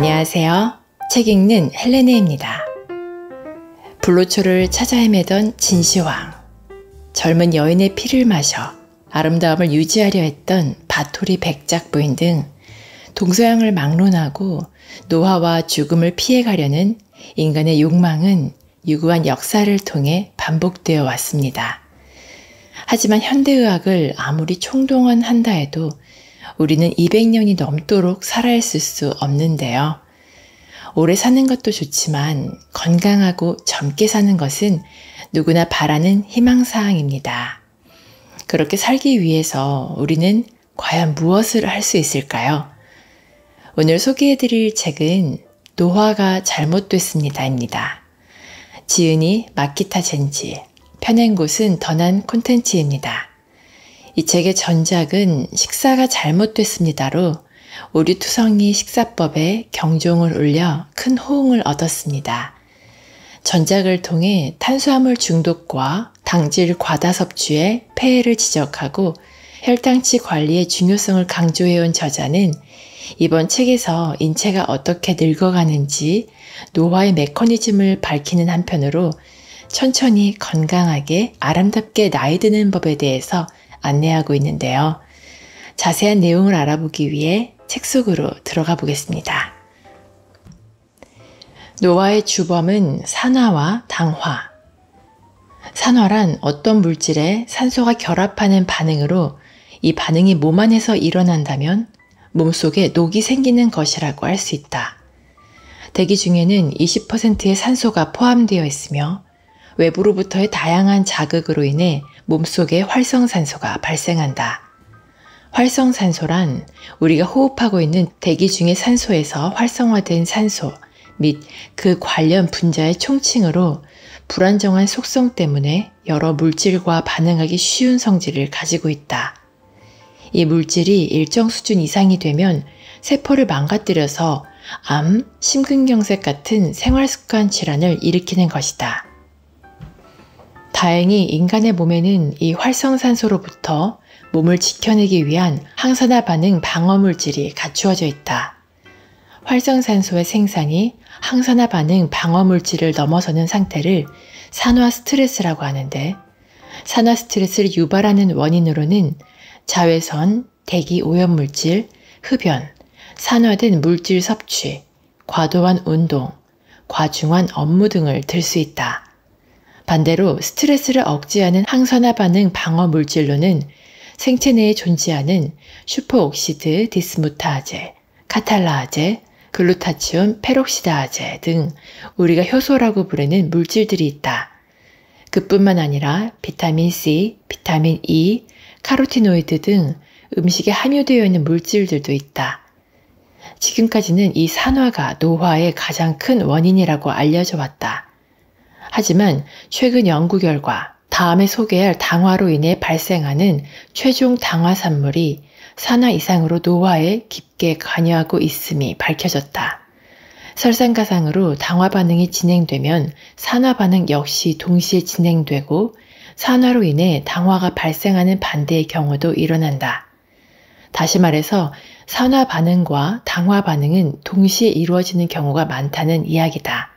안녕하세요. 책 읽는 헬레네입니다. 불로초를 찾아 헤매던 진시황, 젊은 여인의 피를 마셔 아름다움을 유지하려 했던 바토리 백작 부인 등 동서양을 막론하고 노화와 죽음을 피해가려는 인간의 욕망은 유구한 역사를 통해 반복되어 왔습니다. 하지만 현대의학을 아무리 총동원한다 해도 우리는 200년이 넘도록 살아있을 수 없는데요. 오래 사는 것도 좋지만 건강하고 젊게 사는 것은 누구나 바라는 희망사항입니다. 그렇게 살기 위해서 우리는 과연 무엇을 할 수 있을까요? 오늘 소개해드릴 책은 노화가 잘못됐습니다입니다. 지은이 마키타 젠지, 펴낸 곳은 더난 콘텐츠입니다. 이 책의 전작은 식사가 잘못됐습니다로 오류투성이 식사법에 경종을 울려 큰 호응을 얻었습니다. 전작을 통해 탄수화물 중독과 당질 과다 섭취의 폐해를 지적하고 혈당치 관리의 중요성을 강조해온 저자는 이번 책에서 인체가 어떻게 늙어가는지 노화의 메커니즘을 밝히는 한편으로 천천히 건강하게 아름답게 나이 드는 법에 대해서 안내하고 있는데요. 자세한 내용을 알아보기 위해 책 속으로 들어가 보겠습니다. 노화의 주범은 산화와 당화. 산화란 어떤 물질에 산소가 결합하는 반응으로 이 반응이 몸 안에서 일어난다면 몸속에 녹이 생기는 것이라고 할 수 있다. 대기 중에는 20%의 산소가 포함되어 있으며 외부로부터의 다양한 자극으로 인해 몸속에 활성산소가 발생한다. 활성산소란 우리가 호흡하고 있는 대기 중의 산소에서 활성화된 산소 및 그 관련 분자의 총칭으로 불안정한 속성 때문에 여러 물질과 반응하기 쉬운 성질을 가지고 있다. 이 물질이 일정 수준 이상이 되면 세포를 망가뜨려서 암, 심근경색 같은 생활습관 질환을 일으키는 것이다. 다행히 인간의 몸에는 이 활성산소로부터 몸을 지켜내기 위한 항산화 반응 방어물질이 갖추어져 있다. 활성산소의 생산이 항산화 반응 방어물질을 넘어서는 상태를 산화 스트레스라고 하는데, 산화 스트레스를 유발하는 원인으로는 자외선, 대기 오염물질, 흡연, 산화된 물질 섭취, 과도한 운동, 과중한 업무 등을 들 수 있다. 반대로 스트레스를 억제하는 항산화 반응 방어 물질로는 생체 내에 존재하는 슈퍼옥시드 디스무타아제, 카탈라아제, 글루타치온 페록시다아제 등 우리가 효소라고 부르는 물질들이 있다. 그뿐만 아니라 비타민 C, 비타민 E, 카로티노이드 등 음식에 함유되어 있는 물질들도 있다. 지금까지는 이 산화가 노화의 가장 큰 원인이라고 알려져 왔다. 하지만 최근 연구 결과 다음에 소개할 당화로 인해 발생하는 최종 당화산물이 산화 이상으로 노화에 깊게 관여하고 있음이 밝혀졌다. 설상가상으로 당화 반응이 진행되면 산화 반응 역시 동시에 진행되고 산화로 인해 당화가 발생하는 반대의 경우도 일어난다. 다시 말해서 산화 반응과 당화 반응은 동시에 이루어지는 경우가 많다는 이야기다.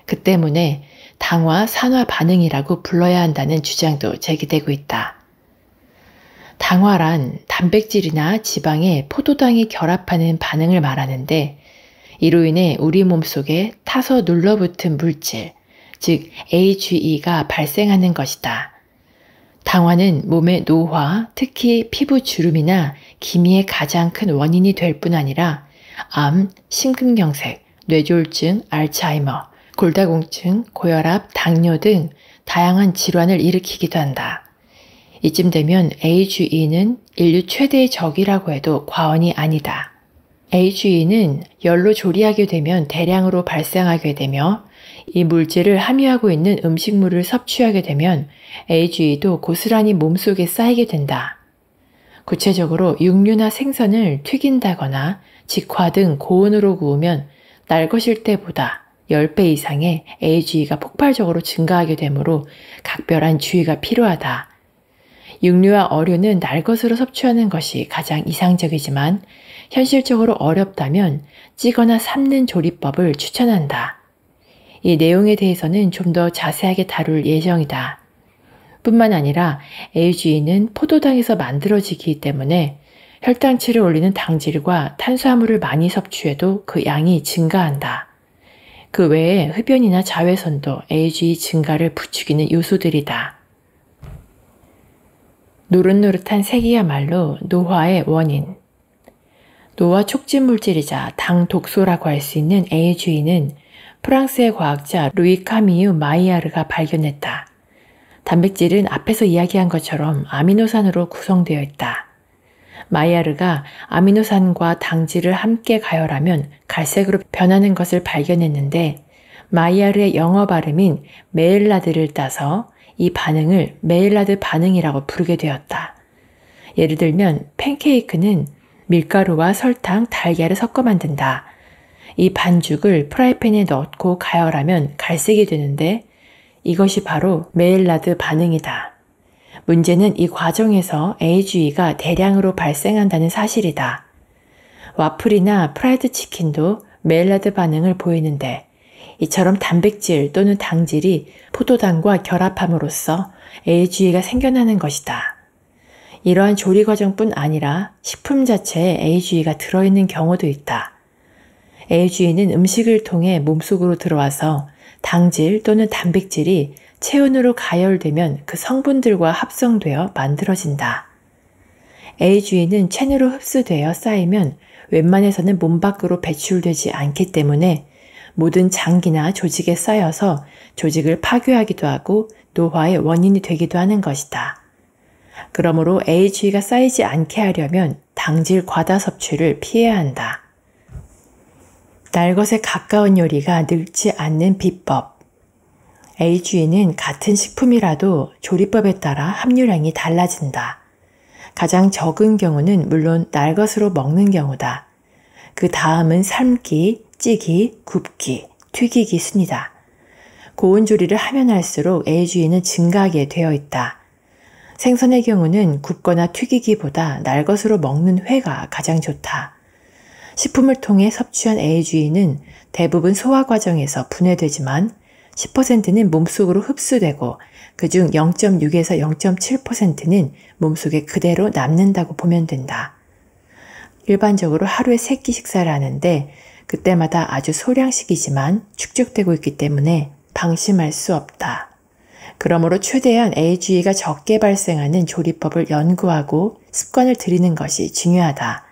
그 때문에 당화, 산화 반응이라고 불러야 한다는 주장도 제기되고 있다. 당화란 단백질이나 지방에 포도당이 결합하는 반응을 말하는데, 이로 인해 우리 몸속에 타서 눌러붙은 물질, 즉 AGE가 발생하는 것이다. 당화는 몸의 노화, 특히 피부 주름이나 기미의 가장 큰 원인이 될 뿐 아니라 암, 심근경색, 뇌졸중, 알츠하이머, 골다공증, 고혈압, 당뇨 등 다양한 질환을 일으키기도 한다. 이쯤 되면 AGE는 인류 최대의 적이라고 해도 과언이 아니다. AGE는 열로 조리하게 되면 대량으로 발생하게 되며 이 물질을 함유하고 있는 음식물을 섭취하게 되면 AGE도 고스란히 몸속에 쌓이게 된다. 구체적으로 육류나 생선을 튀긴다거나 직화 등 고온으로 구우면 날 것일 때보다 10배 이상의 AGE가 폭발적으로 증가하게 되므로 각별한 주의가 필요하다. 육류와 어류는 날 것으로 섭취하는 것이 가장 이상적이지만 현실적으로 어렵다면 찌거나 삶는 조리법을 추천한다. 이 내용에 대해서는 좀 더 자세하게 다룰 예정이다. 뿐만 아니라 AGE는 포도당에서 만들어지기 때문에 혈당치를 올리는 당질과 탄수화물을 많이 섭취해도 그 양이 증가한다. 그 외에 흡연이나 자외선도 AGE 증가를 부추기는 요소들이다. 노릇노릇한 색이야말로 노화의 원인. 노화 촉진 물질이자 당 독소라고 할 수 있는 AGE는 프랑스의 과학자 루이 카미유 마이야르가 발견했다. 단백질은 앞에서 이야기한 것처럼 아미노산으로 구성되어 있다. 마이야르가 아미노산과 당질을 함께 가열하면 갈색으로 변하는 것을 발견했는데 마이야르의 영어 발음인 메일라드를 따서 이 반응을 메일라드 반응이라고 부르게 되었다. 예를 들면 팬케이크는 밀가루와 설탕, 달걀을 섞어 만든다. 이 반죽을 프라이팬에 넣고 가열하면 갈색이 되는데 이것이 바로 메일라드 반응이다. 문제는 이 과정에서 AGE가 대량으로 발생한다는 사실이다. 와플이나 프라이드 치킨도 메일라드 반응을 보이는데 이처럼 단백질 또는 당질이 포도당과 결합함으로써 AGE가 생겨나는 것이다. 이러한 조리 과정뿐 아니라 식품 자체에 AGE가 들어있는 경우도 있다. AGE는 음식을 통해 몸속으로 들어와서 당질 또는 단백질이 체온으로 가열되면 그 성분들과 합성되어 만들어진다. AGE는 체내로 흡수되어 쌓이면 웬만해서는 몸 밖으로 배출되지 않기 때문에 모든 장기나 조직에 쌓여서 조직을 파괴하기도 하고 노화의 원인이 되기도 하는 것이다. 그러므로 AGE가 쌓이지 않게 하려면 당질 과다 섭취를 피해야 한다. 날것에 가까운 요리가 늙지 않는 비법. AGE는 같은 식품이라도 조리법에 따라 함유량이 달라진다. 가장 적은 경우는 물론 날것으로 먹는 경우다. 그 다음은 삶기, 찌기, 굽기, 튀기기 순이다. 고온 조리를 하면 할수록 AGE는 증가하게 되어 있다. 생선의 경우는 굽거나 튀기기보다 날것으로 먹는 회가 가장 좋다. 식품을 통해 섭취한 AGE는 대부분 소화 과정에서 분해되지만 10%는 몸속으로 흡수되고 그중 0.6에서 0.7%는 몸속에 그대로 남는다고 보면 된다. 일반적으로 하루에 3끼 식사를 하는데 그때마다 아주 소량씩이지만 축적되고 있기 때문에 방심할 수 없다. 그러므로 최대한 AGE가 적게 발생하는 조리법을 연구하고 습관을 들이는 것이 중요하다.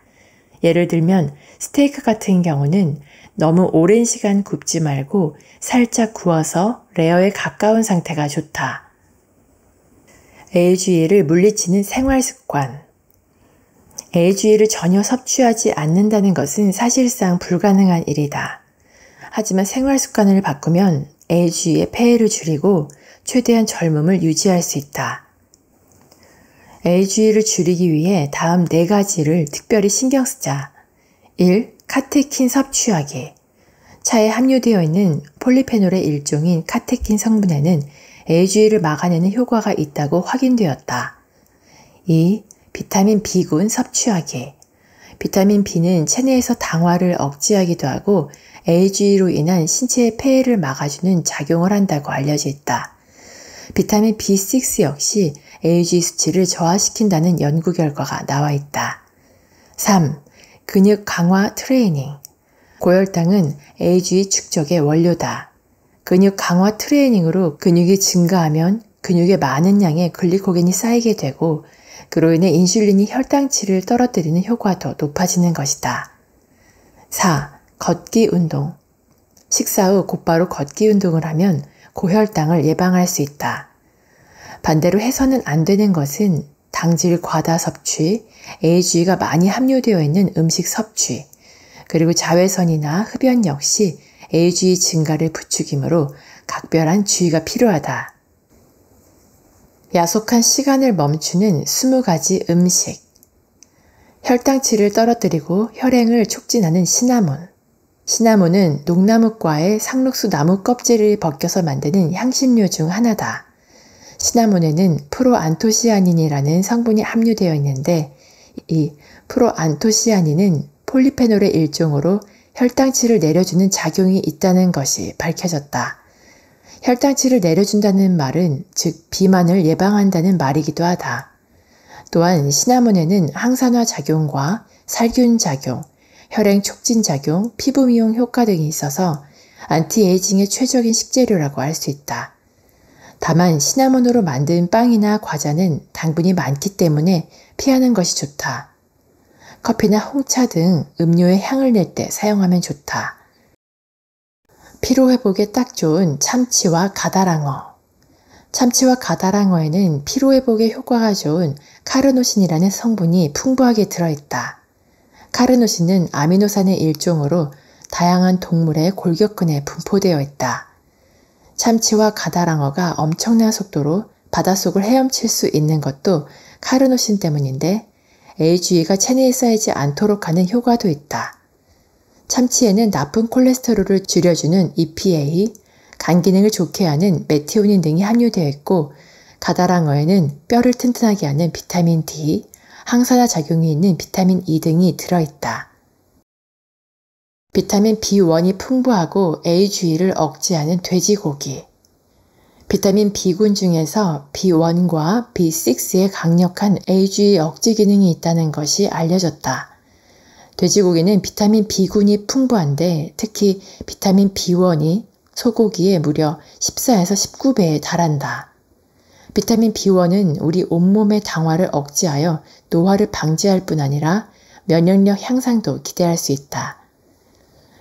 예를 들면 스테이크 같은 경우는 너무 오랜 시간 굽지 말고 살짝 구워서 레어에 가까운 상태가 좋다. AGE를 물리치는 생활 습관. AGE를 전혀 섭취하지 않는다는 것은 사실상 불가능한 일이다. 하지만 생활 습관을 바꾸면 AGE의 폐해를 줄이고 최대한 젊음을 유지할 수 있다. AGE를 줄이기 위해 다음 4가지를 특별히 신경 쓰자. 1. 카테킨 섭취하기. 차에 함유되어 있는 폴리페놀의 일종인 카테킨 성분에는 AGE를 막아내는 효과가 있다고 확인되었다. 2. 비타민 B군 섭취하기. 비타민 B는 체내에서 당화를 억제하기도 하고 AGE로 인한 신체의 폐해를 막아주는 작용을 한다고 알려져 있다. 비타민 B6 역시 AGE 수치를 저하시킨다는 연구 결과가 나와 있다. 3. 근육 강화 트레이닝. 고혈당은 AGE 축적의 원료다. 근육 강화 트레이닝으로 근육이 증가하면 근육에 많은 양의 글리코겐이 쌓이게 되고 그로 인해 인슐린이 혈당치를 떨어뜨리는 효과도 높아지는 것이다. 4. 걷기 운동. 식사 후 곧바로 걷기 운동을 하면 고혈당을 예방할 수 있다. 반대로 해서는 안 되는 것은 당질 과다 섭취, AGE가 많이 함유되어 있는 음식 섭취, 그리고 자외선이나 흡연 역시 AGE 증가를 부추기므로 각별한 주의가 필요하다. 야속한 시간을 멈추는 20가지 음식. 혈당치를 떨어뜨리고 혈행을 촉진하는 시나몬. 시나몬은 녹나무과의 상록수 나무 껍질을 벗겨서 만드는 향신료 중 하나다. 시나몬에는 프로안토시아닌이라는 성분이 함유되어 있는데 이 프로안토시아닌은 폴리페놀의 일종으로 혈당치를 내려주는 작용이 있다는 것이 밝혀졌다. 혈당치를 내려준다는 말은 즉 비만을 예방한다는 말이기도 하다. 또한 시나몬에는 항산화 작용과 살균 작용, 혈행 촉진 작용, 피부 미용 효과 등이 있어서 안티에이징의 최적인 식재료라고 할 수 있다. 다만 시나몬으로 만든 빵이나 과자는 당분이 많기 때문에 피하는 것이 좋다. 커피나 홍차 등 음료의 향을 낼 때 사용하면 좋다. 피로회복에 딱 좋은 참치와 가다랑어. 참치와 가다랑어에는 피로회복에 효과가 좋은 카르노신이라는 성분이 풍부하게 들어있다. 카르노신은 아미노산의 일종으로 다양한 동물의 골격근에 분포되어 있다. 참치와 가다랑어가 엄청난 속도로 바닷속을 헤엄칠 수 있는 것도 카르노신 때문인데 AGE가 체내에 쌓이지 않도록 하는 효과도 있다. 참치에는 나쁜 콜레스테롤을 줄여주는 EPA, 간 기능을 좋게 하는 메티오닌 등이 함유되어 있고 가다랑어에는 뼈를 튼튼하게 하는 비타민 D, 항산화 작용이 있는 비타민 E 등이 들어있다. 비타민 B1이 풍부하고 AGE를 억제하는 돼지고기. 비타민 B군 중에서 B1과 B6의 강력한 AGE 억제 기능이 있다는 것이 알려졌다. 돼지고기는 비타민 B군이 풍부한데 특히 비타민 B1이 소고기의 무려 14에서 19배에 달한다. 비타민 B1은 우리 온몸의 당화를 억제하여 노화를 방지할 뿐 아니라 면역력 향상도 기대할 수 있다.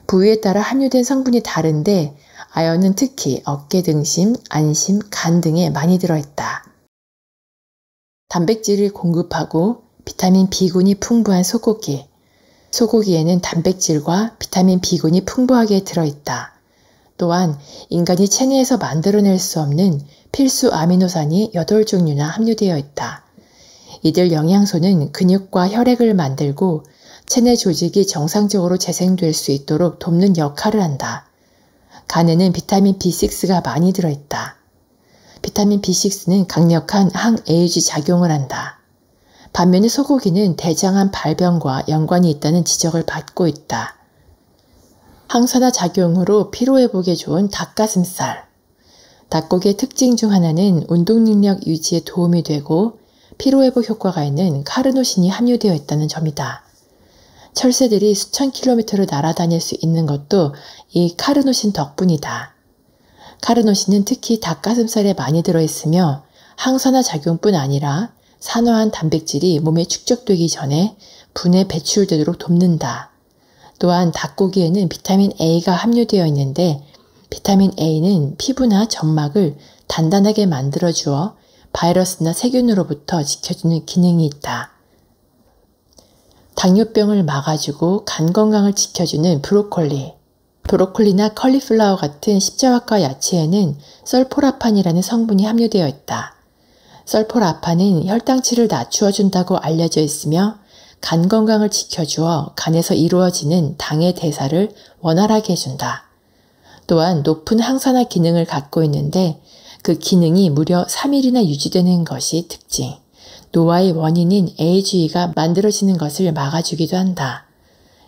부위에 따라 함유된 성분이 다른데 아연은 특히 어깨 등심, 안심, 간 등에 많이 들어있다. 단백질을 공급하고 비타민 B군이 풍부한 소고기. 소고기에는 단백질과 비타민 B군이 풍부하게 들어있다. 또한 인간이 체내에서 만들어낼 수 없는 필수 아미노산이 8종류나 함유되어 있다. 이들 영양소는 근육과 혈액을 만들고 체내 조직이 정상적으로 재생될 수 있도록 돕는 역할을 한다. 간에는 비타민 B6가 많이 들어있다. 비타민 B6는 강력한 항AG 작용을 한다. 반면에 소고기는 대장암 발병과 연관이 있다는 지적을 받고 있다. 항산화 작용으로 피로회복에 좋은 닭가슴살. 닭고기의 특징 중 하나는 운동 능력 유지에 도움이 되고 피로회복 효과가 있는 카르노신이 함유되어 있다는 점이다. 철새들이 수천 킬로미터를 날아다닐 수 있는 것도 이 카르노신 덕분이다. 카르노신은 특히 닭가슴살에 많이 들어있으며 항산화 작용뿐 아니라 산화한 단백질이 몸에 축적되기 전에 분해 배출되도록 돕는다. 또한 닭고기에는 비타민 A가 함유되어 있는데 비타민 A는 피부나 점막을 단단하게 만들어주어 바이러스나 세균으로부터 지켜주는 기능이 있다. 당뇨병을 막아주고 간 건강을 지켜주는 브로콜리. 브로콜리나 컬리플라워 같은 십자화과 야채에는 설포라판이라는 성분이 함유되어 있다. 설포라판은 혈당치를 낮추어준다고 알려져 있으며 간 건강을 지켜주어 간에서 이루어지는 당의 대사를 원활하게 해준다. 또한 높은 항산화 기능을 갖고 있는데 그 기능이 무려 3일이나 유지되는 것이 특징. 노화의 원인인 AGE가 만들어지는 것을 막아주기도 한다.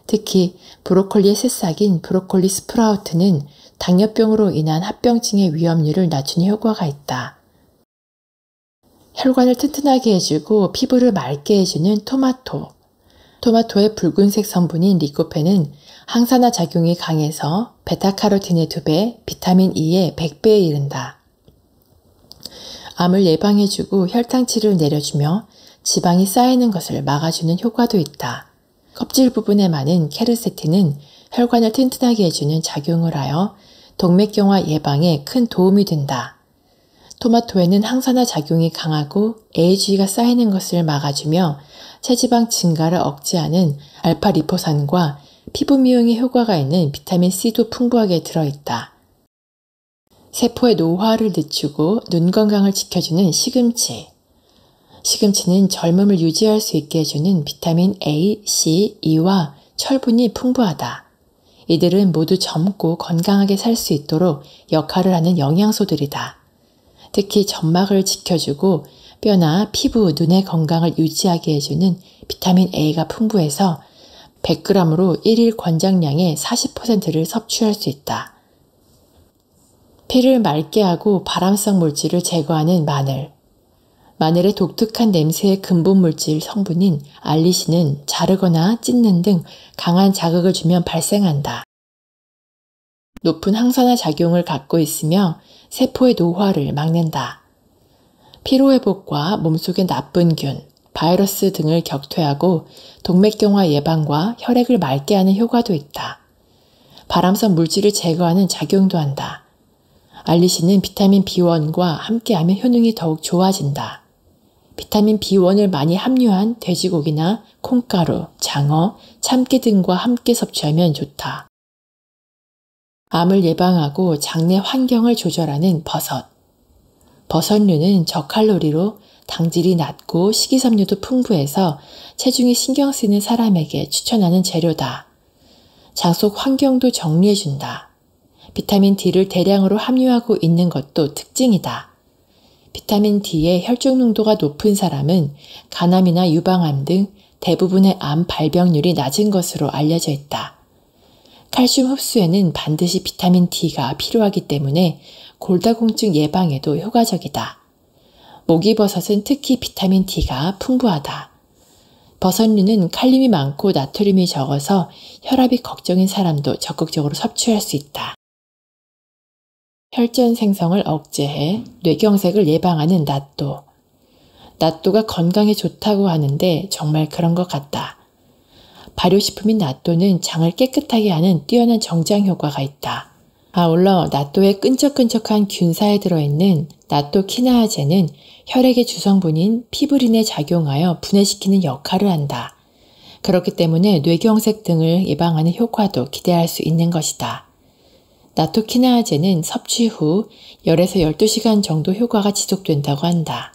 특히 브로콜리의 새싹인 브로콜리 스프라우트는 당뇨병으로 인한 합병증의 위험률을 낮추는 효과가 있다. 혈관을 튼튼하게 해주고 피부를 맑게 해주는 토마토. 토마토의 붉은색 성분인 리코펜은 항산화 작용이 강해서 베타카로틴의 2배, 비타민 E의 100배에 이른다. 암을 예방해주고 혈당치를 내려주며 지방이 쌓이는 것을 막아주는 효과도 있다. 껍질 부분에 많은 케르세틴은 혈관을 튼튼하게 해주는 작용을 하여 동맥경화 예방에 큰 도움이 된다. 토마토에는 항산화 작용이 강하고 AGE가 쌓이는 것을 막아주며 체지방 증가를 억제하는 알파리포산과 피부 미용에 효과가 있는 비타민 C도 풍부하게 들어있다. 세포의 노화를 늦추고 눈 건강을 지켜주는 시금치. 시금치는 젊음을 유지할 수 있게 해주는 비타민 A, C, E와 철분이 풍부하다. 이들은 모두 젊고 건강하게 살 수 있도록 역할을 하는 영양소들이다. 특히 점막을 지켜주고 뼈나 피부, 눈의 건강을 유지하게 해주는 비타민 A가 풍부해서 100g으로 1일 권장량의 40%를 섭취할 수 있다. 피를 맑게 하고 발암성 물질을 제거하는 마늘. 마늘의 독특한 냄새의 근본 물질 성분인 알리신은 자르거나 찢는 등 강한 자극을 주면 발생한다. 높은 항산화 작용을 갖고 있으며 세포의 노화를 막는다. 피로회복과 몸속의 나쁜 균, 바이러스 등을 격퇴하고 동맥경화 예방과 혈액을 맑게 하는 효과도 있다. 발암성 물질을 제거하는 작용도 한다. 알리신은 비타민 B1과 함께하면 효능이 더욱 좋아진다. 비타민 B1을 많이 함유한 돼지고기나 콩가루, 장어, 참깨 등과 함께 섭취하면 좋다. 암을 예방하고 장내 환경을 조절하는 버섯. 버섯류는 저칼로리로 당질이 낮고 식이섬유도 풍부해서 체중이 신경 쓰이는 사람에게 추천하는 재료다. 장 속 환경도 정리해준다. 비타민 D를 대량으로 함유하고 있는 것도 특징이다. 비타민 D의 혈중 농도가 높은 사람은 간암이나 유방암 등 대부분의 암 발병률이 낮은 것으로 알려져 있다. 칼슘 흡수에는 반드시 비타민 D가 필요하기 때문에 골다공증 예방에도 효과적이다. 목이버섯은 특히 비타민 D가 풍부하다. 버섯류는 칼륨이 많고 나트륨이 적어서 혈압이 걱정인 사람도 적극적으로 섭취할 수 있다. 혈전 생성을 억제해 뇌경색을 예방하는 낫또. 낫또가 건강에 좋다고 하는데 정말 그런 것 같다. 발효식품인 낫또는 장을 깨끗하게 하는 뛰어난 정장 효과가 있다. 아울러 낫또의 끈적끈적한 균사에 들어있는 나토키나아제는 혈액의 주성분인 피브린에 작용하여 분해시키는 역할을 한다. 그렇기 때문에 뇌경색 등을 예방하는 효과도 기대할 수 있는 것이다. 나토키나아제는 섭취 후 10에서 12시간 정도 효과가 지속된다고 한다.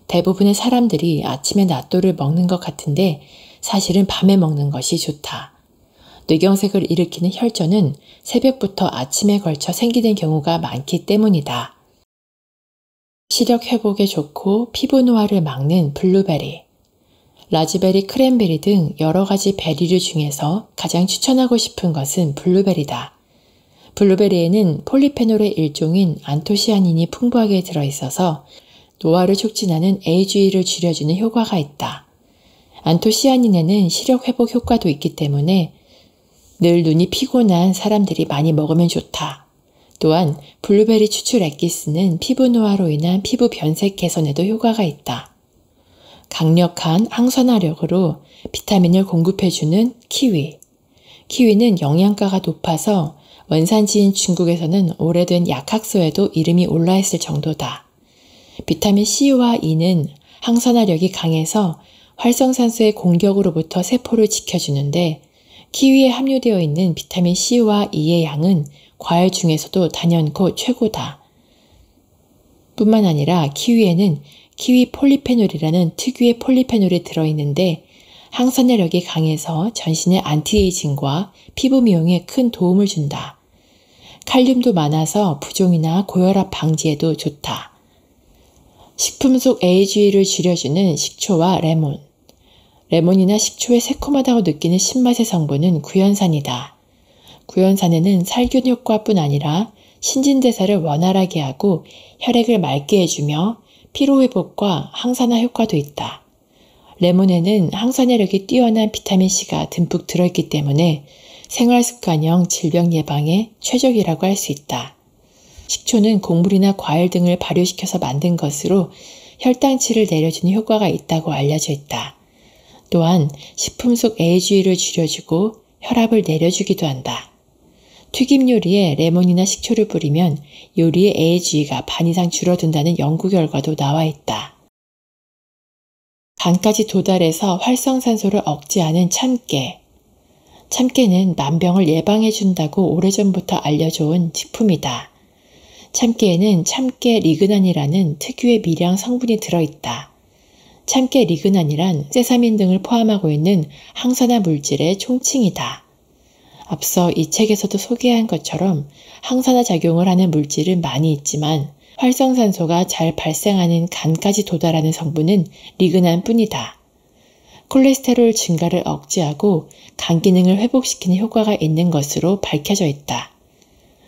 대부분의 사람들이 아침에 낫또를 먹는 것 같은데 사실은 밤에 먹는 것이 좋다. 뇌경색을 일으키는 혈전은 새벽부터 아침에 걸쳐 생기는 경우가 많기 때문이다. 시력 회복에 좋고 피부 노화를 막는 블루베리, 라즈베리, 크랜베리 등 여러 가지 베리류 중에서 가장 추천하고 싶은 것은 블루베리다. 블루베리에는 폴리페놀의 일종인 안토시아닌이 풍부하게 들어있어서 노화를 촉진하는 AGE를 줄여주는 효과가 있다. 안토시아닌에는 시력 회복 효과도 있기 때문에 늘 눈이 피곤한 사람들이 많이 먹으면 좋다. 또한 블루베리 추출 엑기스는 피부 노화로 인한 피부 변색 개선에도 효과가 있다. 강력한 항산화력으로 비타민을 공급해주는 키위. 키위는 영양가가 높아서 원산지인 중국에서는 오래된 약학서에도 이름이 올라있을 정도다. 비타민 C와 E는 항산화력이 강해서 활성산소의 공격으로부터 세포를 지켜주는데 키위에 함유되어 있는 비타민 C와 E의 양은 과일 중에서도 단연코 최고다. 뿐만 아니라 키위에는 키위 폴리페놀이라는 특유의 폴리페놀이 들어있는데 항산화력이 강해서 전신의 안티에이징과 피부 미용에 큰 도움을 준다. 칼륨도 많아서 부종이나 고혈압 방지에도 좋다. 식품 속 AGE를 줄여주는 식초와 레몬. 레몬이나 식초의 새콤하다고 느끼는 신맛의 성분은 구연산이다. 구연산에는 살균 효과뿐 아니라 신진대사를 원활하게 하고 혈액을 맑게 해주며 피로회복과 항산화 효과도 있다. 레몬에는 항산화력이 뛰어난 비타민C가 듬뿍 들어있기 때문에 생활습관형 질병 예방에 최적이라고 할 수 있다. 식초는 곡물이나 과일 등을 발효시켜서 만든 것으로 혈당치를 내려주는 효과가 있다고 알려져 있다. 또한 식품 속 AGE를 줄여주고 혈압을 내려주기도 한다. 튀김 요리에 레몬이나 식초를 뿌리면 요리의 AGE가 반 이상 줄어든다는 연구 결과도 나와 있다. 간까지 도달해서 활성산소를 억제하는 참깨. 참깨는 만병을 예방해준다고 오래전부터 알려져온 식품이다. 참깨에는 참깨 리그난이라는 특유의 미량 성분이 들어있다. 참깨 리그난이란 세사민 등을 포함하고 있는 항산화 물질의 총칭이다. 앞서 이 책에서도 소개한 것처럼 항산화 작용을 하는 물질은 많이 있지만 활성산소가 잘 발생하는 간까지 도달하는 성분은 리그난뿐이다. 콜레스테롤 증가를 억제하고 간 기능을 회복시키는 효과가 있는 것으로 밝혀져 있다.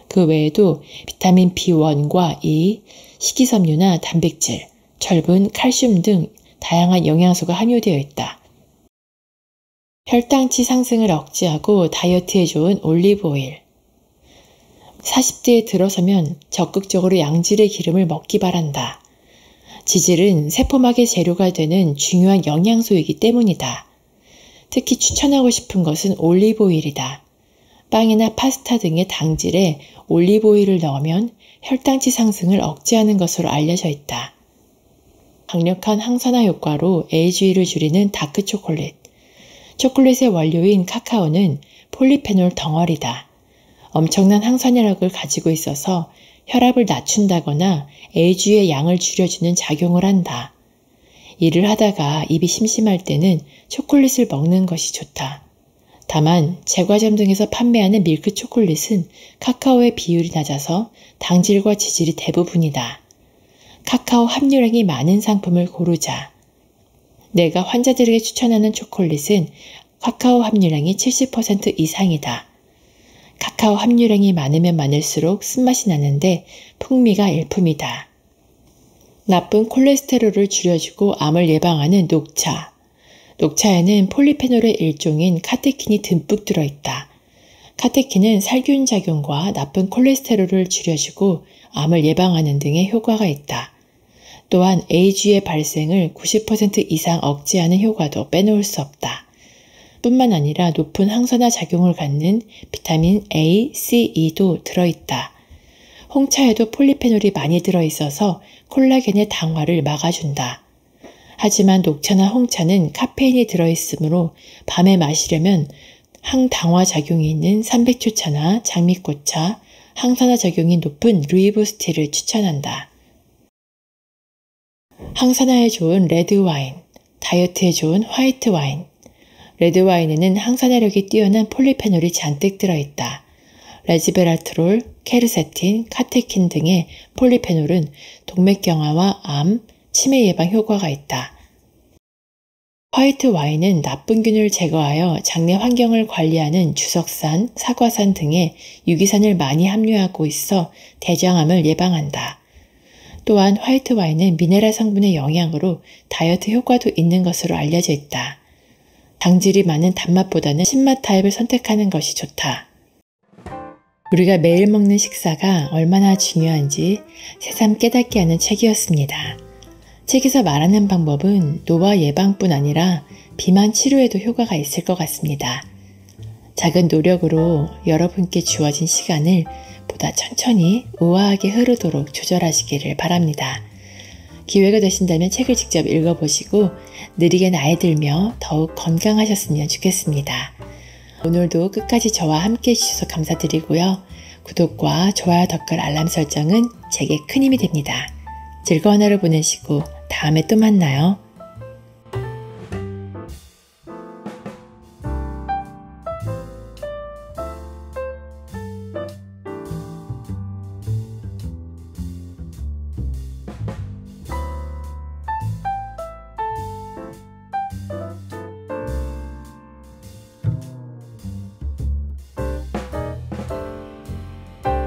그 외에도 비타민 B1과 E, 식이섬유나 단백질, 철분, 칼슘 등 다양한 영양소가 함유되어 있다. 혈당치 상승을 억제하고 다이어트에 좋은 올리브 오일. 40대에 들어서면 적극적으로 양질의 기름을 먹기 바란다. 지질은 세포막의 재료가 되는 중요한 영양소이기 때문이다. 특히 추천하고 싶은 것은 올리브 오일이다. 빵이나 파스타 등의 당질에 올리브 오일을 넣으면 혈당치 상승을 억제하는 것으로 알려져 있다. 강력한 항산화 효과로 AGE를 줄이는 다크 초콜릿. 초콜릿의 원료인 카카오는 폴리페놀 덩어리다. 엄청난 항산화력을 가지고 있어서 혈압을 낮춘다거나 AGE의 양을 줄여주는 작용을 한다. 일을 하다가 입이 심심할 때는 초콜릿을 먹는 것이 좋다. 다만 제과점 등에서 판매하는 밀크 초콜릿은 카카오의 비율이 낮아서 당질과 지질이 대부분이다. 카카오 함유량이 많은 상품을 고르자. 내가 환자들에게 추천하는 초콜릿은 카카오 함유량이 70% 이상이다. 카카오 함유량이 많으면 많을수록 쓴맛이 나는데 풍미가 일품이다. 나쁜 콜레스테롤을 줄여주고 암을 예방하는 녹차. 녹차에는 폴리페놀의 일종인 카테킨이 듬뿍 들어있다. 카테킨은 살균 작용과 나쁜 콜레스테롤을 줄여주고 암을 예방하는 등의 효과가 있다. 또한 AGE의 발생을 90% 이상 억제하는 효과도 빼놓을 수 없다. 뿐만 아니라 높은 항산화 작용을 갖는 비타민 A, C, E도 들어있다. 홍차에도 폴리페놀이 많이 들어있어서 콜라겐의 당화를 막아준다. 하지만 녹차나 홍차는 카페인이 들어있으므로 밤에 마시려면 항당화 작용이 있는 삼백초차나 장미꽃차, 항산화 작용이 높은 루이보스티를 추천한다. 항산화에 좋은 레드와인, 다이어트에 좋은 화이트와인. 레드와인에는 항산화력이 뛰어난 폴리페놀이 잔뜩 들어있다. 레즈베라트롤, 케르세틴, 카테킨 등의 폴리페놀은 동맥경화와 암, 치매 예방 효과가 있다. 화이트 와인은 나쁜균을 제거하여 장내 환경을 관리하는 주석산, 사과산 등의 유기산을 많이 함유하고 있어 대장암을 예방한다. 또한 화이트 와인은 미네랄 성분의 영향으로 다이어트 효과도 있는 것으로 알려져 있다. 당질이 많은 단맛보다는 신맛 타입을 선택하는 것이 좋다. 우리가 매일 먹는 식사가 얼마나 중요한지 새삼 깨닫게 하는 책이었습니다. 책에서 말하는 방법은 노화 예방뿐 아니라 비만 치료에도 효과가 있을 것 같습니다. 작은 노력으로 여러분께 주어진 시간을 보다 천천히 우아하게 흐르도록 조절하시기를 바랍니다. 기회가 되신다면 책을 직접 읽어보시고 느리게 나이 들며 더욱 건강하셨으면 좋겠습니다. 오늘도 끝까지 저와 함께 해주셔서 감사드리고요. 구독과 좋아요, 댓글, 알람 설정은 제게 큰 힘이 됩니다. 즐거운 하루 보내시고 다음에 또 만나요.